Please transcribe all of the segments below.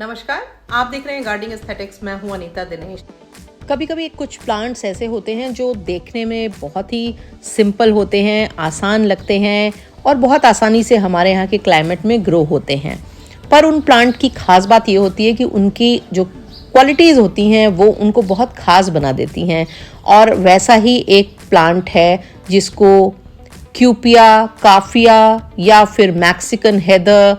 नमस्कार, आप देख रहे हैं गार्डनिंग एस्थेटिक्स। मैं हूं अनीता दिनेश। कभी कभी कुछ प्लांट्स ऐसे होते हैं जो देखने में बहुत ही सिंपल होते हैं, आसान लगते हैं और बहुत आसानी से हमारे यहाँ के क्लाइमेट में ग्रो होते हैं। पर उन प्लांट की खास बात ये होती है कि उनकी जो क्वालिटीज़ होती हैं वो उनको बहुत ख़ास बना देती हैं। और वैसा ही एक प्लांट है जिसको क्यूपिया, काफिया या फिर मैक्सिकन हेदर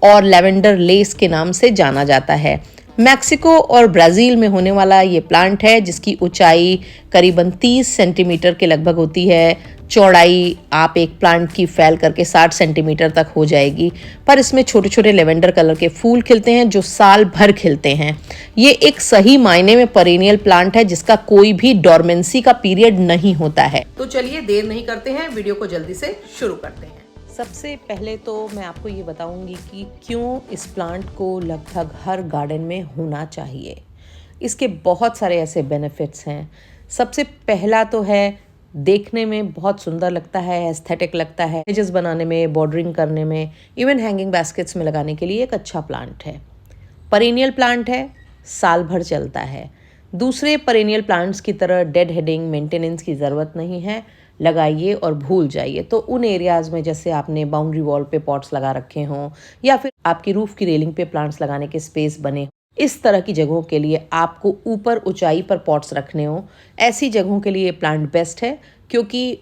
और लेवेंडर लेस के नाम से जाना जाता है। मैक्सिको और ब्राज़ील में होने वाला ये प्लांट है जिसकी ऊंचाई करीबन 30 सेंटीमीटर के लगभग होती है। चौड़ाई आप एक प्लांट की फैल करके 60 सेंटीमीटर तक हो जाएगी। पर इसमें छोटे छोटे लेवेंडर कलर के फूल खिलते हैं जो साल भर खिलते हैं। ये एक सही मायने में पेरेनियल प्लांट है जिसका कोई भी डोरमेंसी का पीरियड नहीं होता है। तो चलिए देर नहीं करते हैं, वीडियो को जल्दी से शुरू करते हैं। सबसे पहले तो मैं आपको ये बताऊंगी कि क्यों इस प्लांट को लगभग हर गार्डन में होना चाहिए। इसके बहुत सारे ऐसे बेनिफिट्स हैं। सबसे पहला तो है देखने में बहुत सुंदर लगता है, एस्थेटिक लगता है। एजेस बनाने में, बॉर्डरिंग करने में, इवन हैंगिंग बास्केट्स में लगाने के लिए एक अच्छा प्लांट है। पेरेनियल प्लांट है, साल भर चलता है। दूसरे पेरेनियल प्लांट्स की तरह डेड हेडिंग, मेंटेनेंस की ज़रूरत नहीं है। लगाइए और भूल जाइए। तो उन एरियाज़ में जैसे आपने बाउंड्री वॉल पे पॉट्स लगा रखे हों या फिर आपकी रूफ की रेलिंग पे प्लांट्स लगाने के स्पेस बने, इस तरह की जगहों के लिए आपको ऊपर ऊंचाई पर पॉट्स रखने हों, ऐसी जगहों के लिए प्लांट बेस्ट है क्योंकि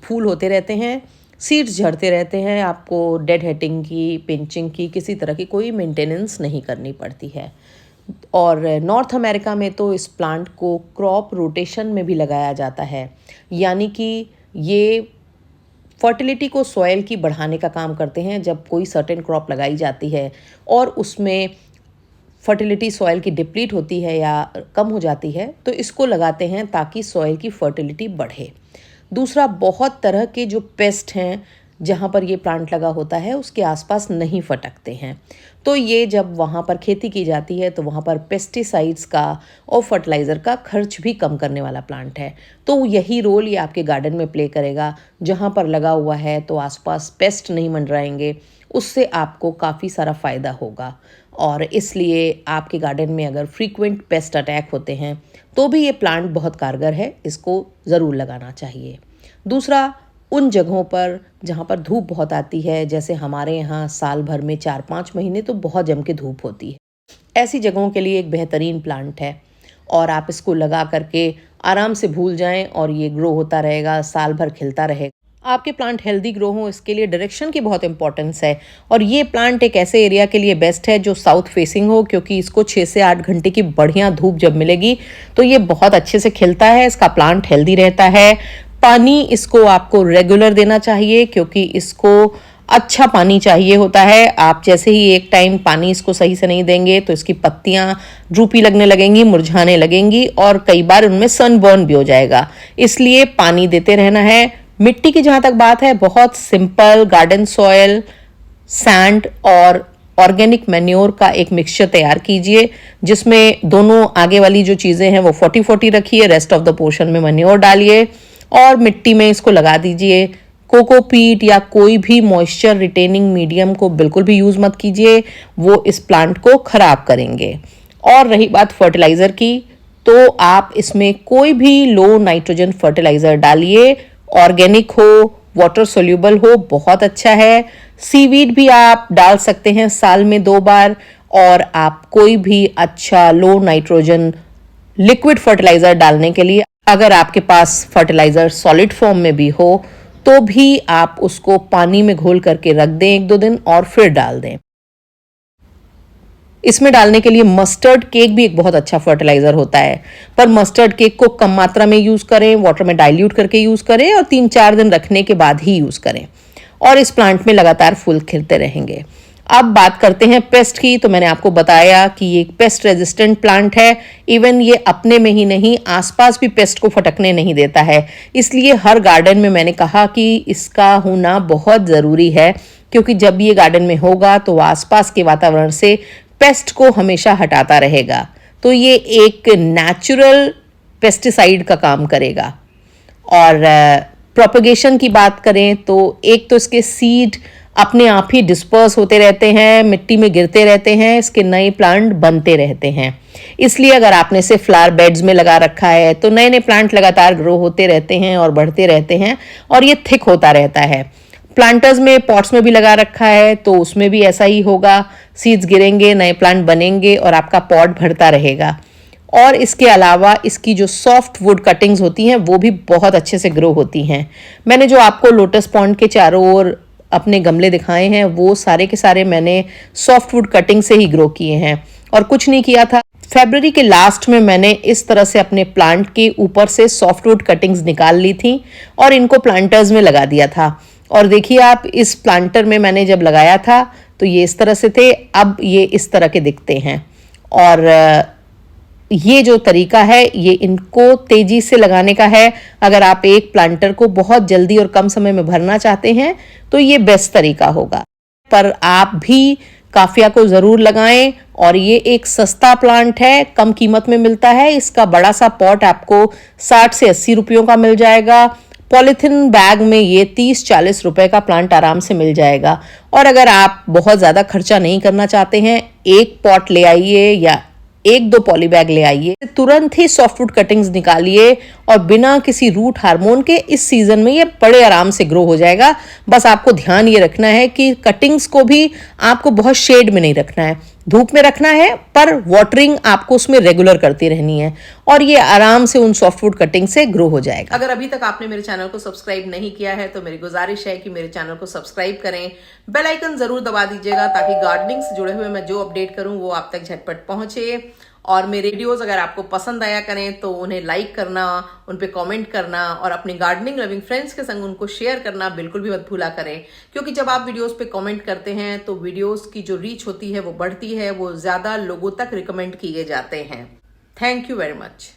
फूल होते रहते हैं, सीड्स झड़ते रहते हैं। आपको डेड हेडिंग की, पिंचिंग की, किसी तरह की कोई मेंटेनेंस नहीं करनी पड़ती है। और नॉर्थ अमेरिका में तो इस प्लांट को क्रॉप रोटेशन में भी लगाया जाता है, यानी कि ये फर्टिलिटी को सॉइल की बढ़ाने का काम करते हैं। जब कोई सर्टेन क्रॉप लगाई जाती है और उसमें फर्टिलिटी सॉइल की डिप्लीट होती है या कम हो जाती है तो इसको लगाते हैं ताकि सॉइल की फर्टिलिटी बढ़े। दूसरा, बहुत तरह के जो पेस्ट हैं जहाँ पर ये प्लांट लगा होता है उसके आसपास नहीं फटकते हैं। तो ये जब वहाँ पर खेती की जाती है तो वहाँ पर पेस्टिसाइड्स का और फर्टिलाइज़र का खर्च भी कम करने वाला प्लांट है। तो यही रोल ये आपके गार्डन में प्ले करेगा। जहाँ पर लगा हुआ है तो आसपास पेस्ट नहीं मंडराएंगे, उससे आपको काफ़ी सारा फ़ायदा होगा। और इसलिए आपके गार्डन में अगर फ्रीक्वेंट पेस्ट अटैक होते हैं तो भी ये प्लांट बहुत कारगर है, इसको ज़रूर लगाना चाहिए। दूसरा, उन जगहों पर जहाँ पर धूप बहुत आती है, जैसे हमारे यहाँ साल भर में 4-5 महीने तो बहुत जम के धूप होती है, ऐसी जगहों के लिए एक बेहतरीन प्लांट है। और आप इसको लगा करके आराम से भूल जाएं और ये ग्रो होता रहेगा, साल भर खिलता रहेगा। आपके प्लांट हेल्दी ग्रो हो इसके लिए डायरेक्शन की बहुत इंपॉर्टेंस है। और ये प्लांट एक ऐसे एरिया के लिए बेस्ट है जो साउथ फेसिंग हो, क्योंकि इसको 6 से 8 घंटे की बढ़िया धूप जब मिलेगी तो ये बहुत अच्छे से खिलता है। इसका प्लांट हेल्दी रहता है। पानी इसको आपको रेगुलर देना चाहिए क्योंकि इसको अच्छा पानी चाहिए होता है। आप जैसे ही एक टाइम पानी इसको सही से नहीं देंगे तो इसकी पत्तियां ड्रूपी लगने लगेंगी, मुरझाने लगेंगी और कई बार उनमें सनबर्न भी हो जाएगा। इसलिए पानी देते रहना है। मिट्टी की जहाँ तक बात है, बहुत सिंपल गार्डन सॉयल, सैंड और ऑर्गेनिक मैन्योर का एक मिक्सचर तैयार कीजिए जिसमें दोनों आगे वाली जो चीज़ें हैं वो 40-40 रखिए, रेस्ट ऑफ द पोर्शन में मैन्योर डालिए और मिट्टी में इसको लगा दीजिए। कोकोपीट या कोई भी मॉइस्चर रिटेनिंग मीडियम को बिल्कुल भी यूज़ मत कीजिए, वो इस प्लांट को ख़राब करेंगे। और रही बात फर्टिलाइज़र की, तो आप इसमें कोई भी लो नाइट्रोजन फर्टिलाइज़र डालिए, ऑर्गेनिक हो, वाटर सोल्यूबल हो, बहुत अच्छा है। सीवीड भी आप डाल सकते हैं साल में 2 बार। और आप कोई भी अच्छा लो नाइट्रोजन लिक्विड फर्टिलाइज़र डालने के लिए अगर आपके पास फर्टिलाइज़र सॉलिड फॉर्म में भी हो तो भी आप उसको पानी में घोल करके रख दें 1-2 दिन और फिर डाल दें। इसमें डालने के लिए मस्टर्ड केक भी एक बहुत अच्छा फर्टिलाइज़र होता है, पर मस्टर्ड केक को कम मात्रा में यूज़ करें, वाटर में डाइल्यूट करके यूज़ करें और 3-4 दिन रखने के बाद ही यूज़ करें। और इस प्लांट में लगातार फूल खिलते रहेंगे। अब बात करते हैं पेस्ट की। तो मैंने आपको बताया कि ये एक पेस्ट रेजिस्टेंट प्लांट है। इवन ये अपने में ही नहीं, आसपास भी पेस्ट को फटकने नहीं देता है। इसलिए हर गार्डन में मैंने कहा कि इसका होना बहुत ज़रूरी है, क्योंकि जब ये गार्डन में होगा तो आसपास के वातावरण से पेस्ट को हमेशा हटाता रहेगा। तो ये एक नेचुरल पेस्टिसाइड का काम करेगा। और प्रोपगेशन की बात करें तो एक तो इसके सीड अपने आप ही डिस्पर्स होते रहते हैं, मिट्टी में गिरते रहते हैं, इसके नए प्लांट बनते रहते हैं। इसलिए अगर आपने इसे फ्लावर बेड्स में लगा रखा है तो नए नए प्लांट लगातार ग्रो होते रहते हैं और बढ़ते रहते हैं और ये थिक होता रहता है। प्लांटर्स में, पॉट्स में भी लगा रखा है तो उसमें भी ऐसा ही होगा, सीड्स गिरेंगे, नए प्लांट बनेंगे और आपका पॉट बढ़ता रहेगा। और इसके अलावा इसकी जो सॉफ्ट वुड कटिंग्स होती हैं वो भी बहुत अच्छे से ग्रो होती हैं। मैंने जो आपको लोटस पॉन्ड के चारों ओर अपने गमले दिखाए हैं वो सारे के सारे मैंने सॉफ्ट वुड कटिंग से ही ग्रो किए हैं और कुछ नहीं किया था। फरवरी के लास्ट में मैंने इस तरह से अपने प्लांट के ऊपर से सॉफ्टवुड कटिंग्स निकाल ली थी और इनको प्लांटर्स में लगा दिया था। और देखिए आप, इस प्लांटर में मैंने जब लगाया था तो ये इस तरह से थे, अब ये इस तरह के दिखते हैं। और ये जो तरीका है ये इनको तेजी से लगाने का है। अगर आप एक प्लांटर को बहुत जल्दी और कम समय में भरना चाहते हैं तो ये बेस्ट तरीका होगा। पर आप भी काफिया को ज़रूर लगाएं और ये एक सस्ता प्लांट है, कम कीमत में मिलता है। इसका बड़ा सा पॉट आपको 60 से 80 रुपयों का मिल जाएगा। पॉलीथिन बैग में ये 30-40 रुपए का प्लांट आराम से मिल जाएगा। और अगर आप बहुत ज़्यादा खर्चा नहीं करना चाहते हैं, एक पॉट ले आइए या 1-2 पॉली बैग ले आइए, तुरंत ही सॉफ्टवुड कटिंग्स निकालिए और बिना किसी रूट हार्मोन के इस सीजन में ये बड़े आराम से ग्रो हो जाएगा। बस आपको ध्यान ये रखना है कि कटिंग्स को भी आपको बहुत शेड में नहीं रखना है, धूप में रखना है, पर वाटरिंग आपको उसमें रेगुलर करती रहनी है और ये आराम से उन सॉफ्टवुड कटिंग से ग्रो हो जाएगा। अगर अभी तक आपने मेरे चैनल को सब्सक्राइब नहीं किया है तो मेरी गुजारिश है कि मेरे चैनल को सब्सक्राइब करें, बेल आइकन जरूर दबा दीजिएगा ताकि गार्डनिंग से जुड़े हुए मैं जो अपडेट करूं वो आप तक झटपट पहुंचे। और मेरे वीडियोस अगर आपको पसंद आया करें तो उन्हें लाइक करना, उन पे कमेंट करना और अपने गार्डनिंग लविंग फ्रेंड्स के संग उनको शेयर करना बिल्कुल भी मत भूला करें, क्योंकि जब आप वीडियोस पे कमेंट करते हैं तो वीडियोस की जो रीच होती है वो बढ़ती है, वो ज्यादा लोगों तक रिकमेंड किए जाते हैं। Thank you very much.